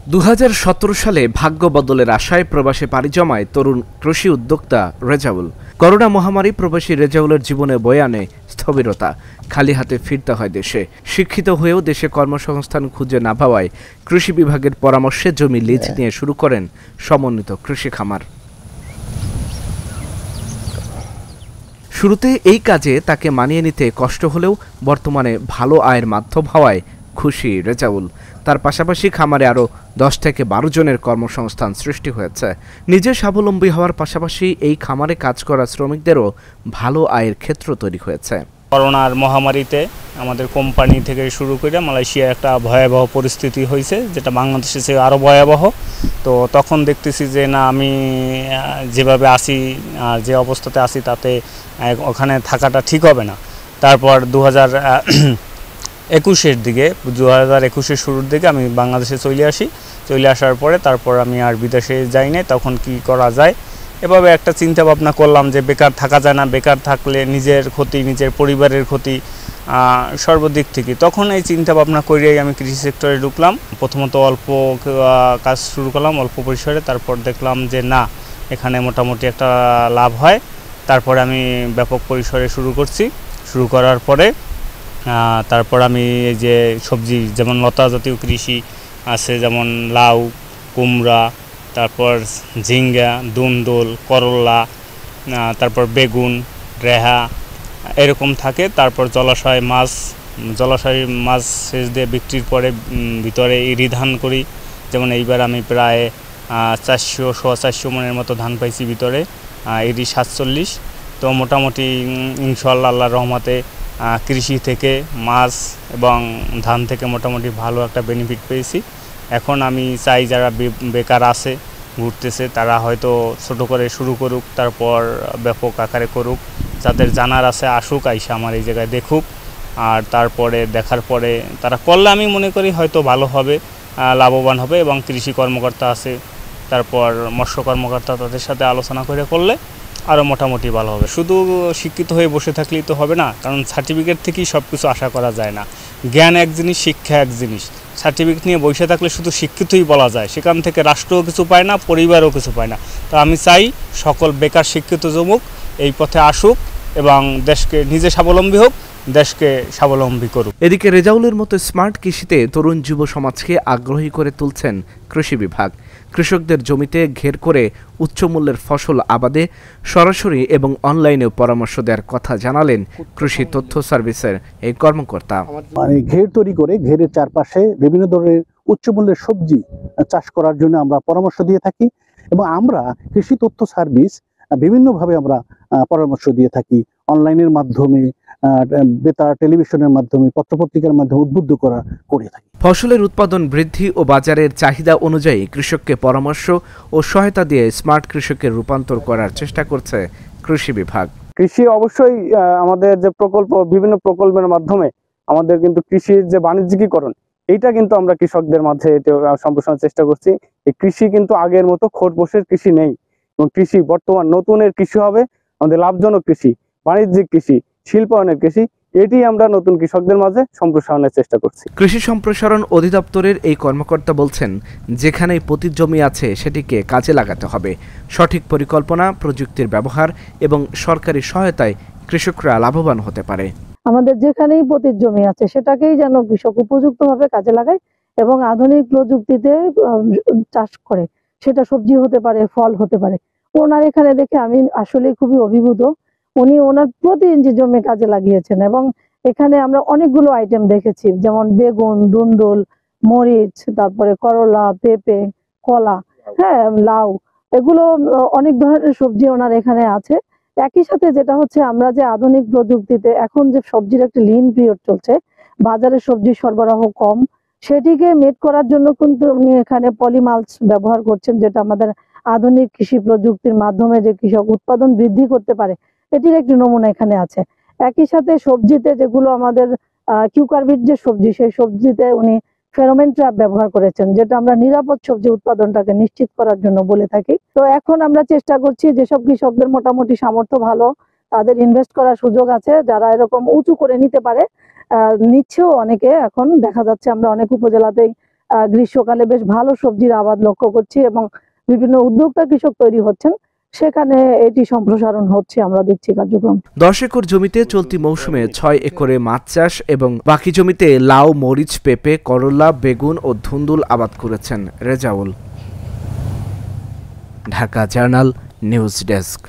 2017 সালে ভাগ্য বদলের আশায় প্রবাসে পাড়ি জমায় তরুণ কৃষি উদ্যোক্তা রেজাউল। করোনা মহামারী প্রবাসী রেজাউলের জীবনে বয়ে আনে স্থবিরতা। খালি হাতে ফিরতে হয় দেশে। শিক্ষিত হয়েও দেশে কর্মসংস্থান খুঁজে না পাওয়ায় কৃষি বিভাগের পরামর্শে জমি লিজ নিয়ে শুরু করেন সমন্বিত কৃষি খামার। শুরুতে এই কাজে তাকে মানিয়ে নিতে কষ্ট হলেও বর্তমানে ভালো আয়ের মাধ্যম হওয়ায় খুশি রেজাউল। তার পাশাপাশি খামারে আরও 10 থেকে 12 জনের কর্মসংস্থান সৃষ্টি হয়েছে। নিজে স্বাবলম্বী হওয়ার পাশাপাশি এই খামারে কাজ করা শ্রমিকদেরও ভালো আয়ের ক্ষেত্র তৈরি হয়েছে। করোনার মহামারীতে আমাদের কোম্পানি থেকে শুরু করে মালয়েশিয়ায় একটা ভয়াবহ পরিস্থিতি হয়েছে, যেটা বাংলাদেশের চেয়ে আরও ভয়াবহ। তো তখন দেখতেছি যে না, আমি যেভাবে আসি আর যে অবস্থাতে আসি তাতে ওখানে থাকাটা ঠিক হবে না। তারপর 2021-এর দিকে 2021-এর শুরুর দিকে আমি বাংলাদেশে চলে আসার পরে তারপর আমি আর বিদেশে যাই নাই। তখন কি করা যায় এভাবে একটা চিন্তা ভাবনা করলাম যে বেকার থাকা যায় না, বেকার থাকলে নিজের ক্ষতি, নিজের পরিবারের ক্ষতি সর্বদিক থেকে। তখন এই চিন্তা ভাবনা করেই আমি কৃষি সেক্টরে ঢুকলাম। প্রথমত অল্প কাজ শুরু করলাম, অল্প পরিসরে। তারপর দেখলাম যে না, এখানে মোটামুটি একটা লাভ হয়। তারপরে আমি ব্যাপক পরিসরে শুরু করার পরে তারপর আমি এই যে সবজি, যেমন লতা জাতীয় কৃষি আছে, যেমন লাউ, কুমড়া, তারপর ঝিঙ্গা, দুন্দুল, করলা, তারপর বেগুন, রেহা এরকম থাকে। তারপর জলাশয় মাছ সেচ দিয়ে বিক্রির পরে ভিতরে ইরি ধান করি। যেমন এইবার আমি প্রায় 400 মনের মতো ধান পাইছি ভিতরে, ইরি 47। তো মোটামুটি ইনশাআল্লাহ আল্লাহর রহমতে কৃষি থেকে, মাছ এবং ধান থেকে মোটামুটি ভালো একটা বেনিফিট পেয়েছি। এখন আমি চাই যারা বেকার আছে, ঘুরতেছে, তারা হয়তো ছোট করে শুরু করুক, তারপর ব্যাপক আকারে করুক। যাদের জানার আছে আসুক, আইসা আমার এই জায়গায় দেখুক। আর তারপরে দেখার পরে তারা করলে আমি মনে করি হয়তো ভালো হবে, লাভবান হবে। এবং কৃষি কর্মকর্তা আছে, তারপর মৎস্য কর্মকর্তা, তাদের সাথে আলোচনা করে করলে আরও মোটামুটি ভালো হবে। শুধু শিক্ষিত হয়ে বসে থাকলেই তো হবে না, কারণ সার্টিফিকেট থেকেই সব কিছু আশা করা যায় না। জ্ঞান এক জিনিস, শিক্ষা এক জিনিস। সার্টিফিকেট নিয়ে বসে থাকলে শুধু শিক্ষিতই বলা যায়, সেখান থেকে রাষ্ট্রও কিছু পায় না, পরিবারও কিছু পায় না। তো আমি চাই সকল বেকার শিক্ষিত যুবক এই পথে আসুক এবং দেশকে নিজে স্বাবলম্বী হোক, দেশকে স্বাবলম্বী করুক। এদিকে রেজাউলের মতো স্মার্ট কৃষিতে তরুণ যুব সমাজকে আগ্রহী করে তুলছেন কৃষি বিভাগ। কৃষকদের জমিতে ঘের করে উচ্চমূল্যের ফসল আবাদে সরাসরি এবং অনলাইনেও পরামর্শ দেওয়ার কথা জানালেন কৃষি তথ্য সার্ভিসের এই কর্মকর্তা। মানে ঘের তৈরি করে ঘেরের চারপাশে বিভিন্ন ধরনের উচ্চমূল্যের সবজি চাষ করার জন্য আমরা পরামর্শ দিয়ে থাকি, এবং আমরা কৃষি তথ্য সার্ভিস বিভিন্নভাবে আমরা পরামর্শ দিয়ে থাকি। অনলাইনের মাধ্যমে, বেতার, টেলিভিশনের মাধ্যমে, পত্রপত্রিকার মাধ্যমে উদ্বুদ্ধ করে থাকি। ফসলের উৎপাদন বৃদ্ধি ও বাজারের চাহিদা অনুযায়ী কৃষককে পরামর্শ ও সহায়তা দিয়ে স্মার্ট কৃষকের রূপান্তর করার চেষ্টা করছে কৃষি বিভাগ। কৃষি অবশ্যই আমাদের যে প্রকল্প, বিভিন্ন প্রকল্পের মাধ্যমে আমাদের কিন্তু কৃষির যে বাণিজ্যিকীকরণ, এইটা কিন্তু আমরা কৃষকদের মাঝে সম্প্রসারণের চেষ্টা করছি। এই কৃষি কিন্তু আগের মতো খোরপোশের কৃষি নেই, এবং কৃষি বর্তমান নতুনের কৃষি হবে আমাদের লাভজনক কৃষি, বাণিজ্যিক কৃষি, শিল্পায়নের কৃষি। এটি আমরা নতুন কৃষকদের মাঝে সম্প্রসারণের চেষ্টা করছি। কৃষি সম্প্রসারণ অধিদপ্তরের এই কর্মকর্তা বলছেন, যেখানেই পতিত জমি আছে সেটিকে কাজে লাগাতে হবে। সঠিক পরিকল্পনা, প্রযুক্তির ব্যবহার এবং সরকারি সহায়তায় কৃষকরা লাভবান হতে পারে। আমাদের যেখানেই পতিত জমি আছে সেটাকেই যেন কৃষক উপযুক্তভাবে কাজে লাগায় এবং আধুনিক প্রযুক্তিতে চাষ করে। সেটা সবজি হতে পারে, ফল হতে পারে। ওনার এখানে দেখে আমি আসলে খুবই অভিভূত। উনি ওনার প্রতি ইঞ্চি জমি কাজে লাগিয়েছেন, এবং এখানে আমরা অনেকগুলো আইটেম দেখেছি, যেমন বেগুন, দুন্দুল, মরিচ, তারপরে করলা, পেঁপে, কলা, লাউ, এগুলো অনেক ধরনের সবজি ওনার এখানে আছে। একই সাথে যেটা হচ্ছে, আমরা যে আধুনিক প্রযুক্তিতে এখন যে সবজির একটা লিন পিরিয়ড চলছে, বাজারে সবজি সরবরাহ কম, সেটিকে মেট করার জন্য কিন্তু উনি এখানে পলিমাল্চ ব্যবহার করছেন, যেটা আমাদের আধুনিক কৃষি প্রযুক্তির মাধ্যমে যে কৃষক উৎপাদন বৃদ্ধি করতে পারে, এটির একটি নমুনা এখানে আছে। একই সাথে সবজিতে যেগুলো আমাদের কিউকারবিট যে সবজি, সেই সবজিতে উনি ফেরোমেন ট্র্যাপ ব্যবহার করেছেন, যেটা আমরা নিরাপদ সবজি উৎপাদনটাকে নিশ্চিত করার জন্য বলে থাকি। তো এখন আমরা চেষ্টা করছি, যেসব কৃষকদের মোটামুটি সামর্থ্য ভালো, তাদের ইনভেস্ট করার সুযোগ আছে, যারা এরকম উঁচু করে নিতে পারে, নিচ্ছেও অনেকে। এখন দেখা যাচ্ছে আমরা অনেক উপজেলাতেই গ্রীষ্মকালে বেশ ভালো সবজির আবাদ লক্ষ্য করছি এবং বিভিন্ন উদ্যোক্তা কৃষক তৈরি হচ্ছেন, সেখানে এটি সম্প্রসারণ হচ্ছে, আমরা দেখছি কার্যক্রম। 10 একর জমিতে চলতি মৌসুমে 6 একরে মাছ চাষ এবং বাকি জমিতে লাউ, মরিচ, পেঁপে, করলা, বেগুন ও ধুন্দুল আবাদ করেছেন Rezaul. Dhaka journal news desk.